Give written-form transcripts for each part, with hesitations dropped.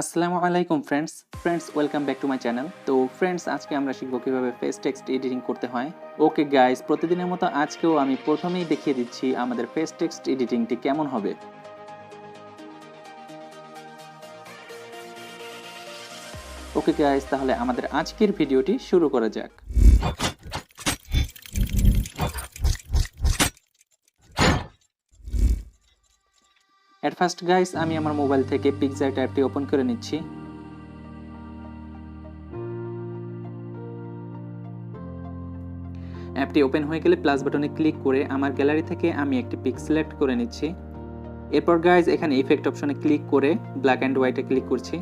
আসসালামু আলাইকুম friends welcome back to my channel. তো ফ্রেন্ডস, আজকে আমরা শিখব কিভাবে ফেস টেক্সট এডিটিং করতে হয়। ওকে গাইস, প্রতিদিনের মতো আজকেও আমি প্রথমেই দেখিয়ে দিচ্ছি আমাদের ফেস টেক্সট এডিটিংটি কেমন হবে। ওকে গাইস, তাহলে আমাদের আজকের ভিডিওটি শুরু করা যাক। এট ফার্স্ট গাইস, আমি আমার মোবাইল থেকে পিকচার্ট অ্যাপটি ওপেন করে নিচ্ছি। অ্যাপটি ওপেন হয়ে গেলে প্লাস বাটনে ক্লিক করে আমার গ্যালারি থেকে আমি একটি পিক সিলেক্ট করে নিচ্ছি। এরপর গাইজ এখানে ইফেক্ট অপশনে ক্লিক করে ব্ল্যাক অ্যান্ড হোয়াইটে ক্লিক করছি।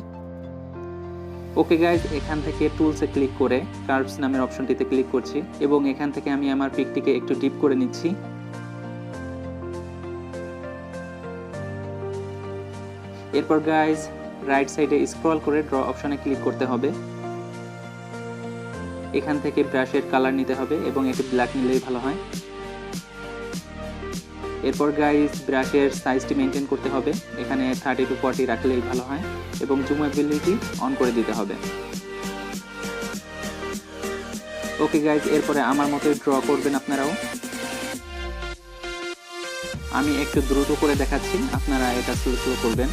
ওকে গাইজ, এখান থেকে টুলসে ক্লিক করে কার্ভস নামের অপশনটিতে ক্লিক করছি এবং এখান থেকে আমি আমার পিকটিকে একটু ডিপ করে নিচ্ছি। এরপর গাইজ রাইট সাইডে স্ক্রল করে ড্র অপশনে ক্লিক করতে হবে। এখান থেকে ব্রাশের কালার নিতে হবে এবং এটি ব্ল্যাক নিলেই ভালো হয়। এরপর গাইজ ব্রাশের সাইজটি মেনটেন করতে হবে, এখানে 30 to 40 রাখলেই ভালো হয় এবং জুমেবিলিটি অন করে দিতে হবে। ওকে গাইজ, এরপরে আমার মতোই ড্র করবেন আপনারাও। আমি একটু দ্রুত করে দেখাচ্ছি, আপনারা এটা স্লো করবেন।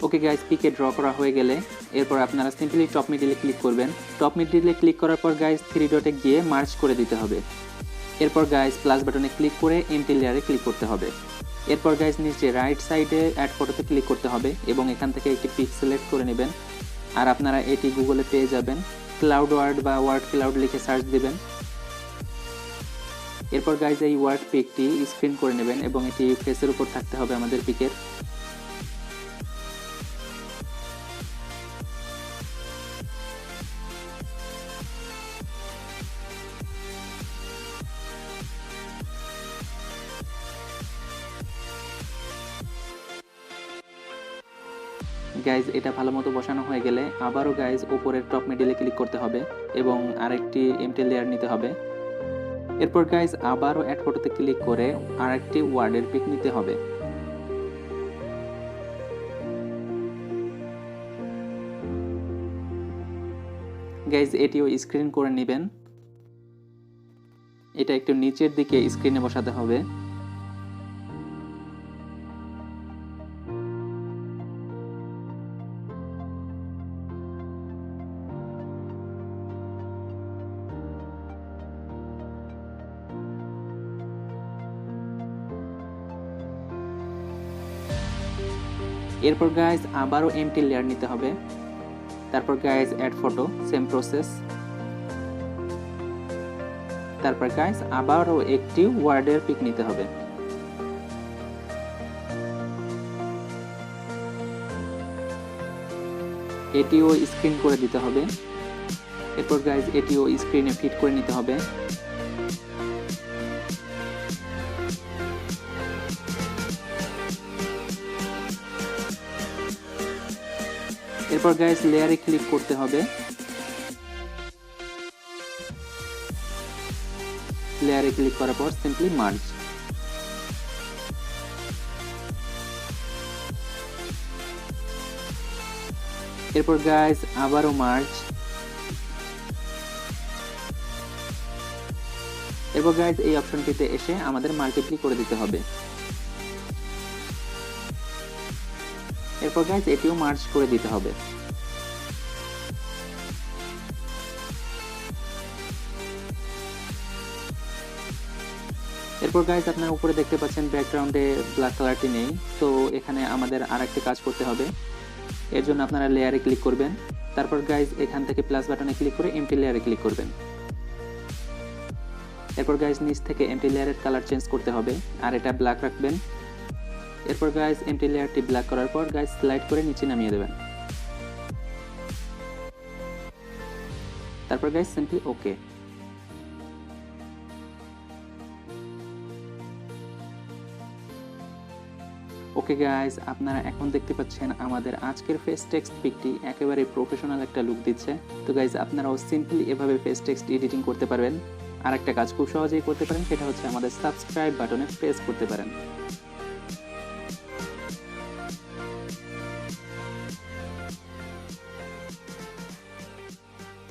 ওকে গাইজ, পিকে ড্র করা হয়ে গেলে এরপর আপনারা সিম্পলি টপ মিডিলে ক্লিক করবেন। টপ মিডিলে ক্লিক করার পর গাইজ 3 ডটে গিয়ে মার্জ করে দিতে হবে। এরপর গাইজ প্লাস বাটনে ক্লিক করে এমটি লেয়ারে ক্লিক করতে হবে। এরপর গাইজ নিচে রাইট সাইডে অ্যাড ফটোতে ক্লিক করতে হবে এবং এখান থেকে একটি পিক সিলেক্ট করে নেবেন। আর আপনারা এটি গুগলে পেয়ে যাবেন, ক্লাউড ওয়ার্ড বা ওয়ার্ড ক্লাউড লিখে সার্চ দেবেন। এরপর গাইজ এই ওয়ার্ড পিকটি স্ক্রিন করে নেবেন এবং এটি ফেসের উপর থাকতে হবে আমাদের পিকের। গাইজ এটা ভালো মতো বসানো হয়ে গেলে আবারও গাইজ উপরের টপ মিডিলে ক্লিক করতে হবে এবং আরেকটি এমটি লেয়ার নিতে হবে। এরপর গাইজ আবারও অ্যাড ফটোতে ক্লিক করে আরেকটি ওয়ার্ডের পিক নিতে হবে। গাইজ এটিও স্ক্রিন করে নেবেন, এটা একটু নিচের দিকে স্ক্রিনে বসাতে হবে। এরপর গাইজ আবারও এমটি লেয়ার নিতে হবে। তারপর guys add photo, same process. তারপর গাইজ আবারও একটি ওয়ার্ডের পিক নিতে হবে। এটিও স্ক্রিন করে দিতে হবে। এরপর গাইজ এটিও স্ক্রিনে ফিট করে নিতে হবে। এরপর গাইস লেয়ারে ক্লিক করতে হবে। লেয়ারে ক্লিক করার পর সিম্পলি মার্জ। এরপর গাইস আবারও মার্জ। এরপর গাইস এই অপশনটিতে এসে আমাদের মাল্টিপ্লি করে দিতে হবে। এরপর গাইস এটিও মার্জ করে দিতে হবে। এরপর গাইস আপনারা উপরে দেখতে পাচ্ছেন ব্যাকগ্রাউন্ডে ব্ল্যাক কালারটি নেই, তো এখানে আমাদের আরেকটি কাজ করতে হবে। এর জন্য আপনারা লেয়ারে ক্লিক করবেন, তারপর গাইস এখান থেকে প্লাস বাটনে ক্লিক করে এমটি লেয়ারে ক্লিক করবেন। এরপর গাইস নিচ থেকে এমটি লেয়ারের কালার চেঞ্জ করতে হবে, আর এটা ব্ল্যাক রাখবেন। এরপর গাইস এমটি লেয়ারটি ব্ল্যাক করার পর গাইস স্লাইড করে নিচে নামিয়ে দেবেন। তারপর গাইস সিম্পলি ওকে। ওকে গাইস, আপনারা এখন দেখতে পাচ্ছেন আমাদের আজকের ফেস টেক্সট পিকটি একেবারে প্রফেশনাল একটা লুক দিচ্ছে। তো গাইস আপনারাও সিম্পলি এভাবে ফেস টেক্সট এডিটিং করতে পারবেন। আর একটা কাজ খুব সহজেই করতে পারেন, সেটা হচ্ছে আমাদের সাবস্ক্রাইব বাটনে প্রেস করতে পারেন।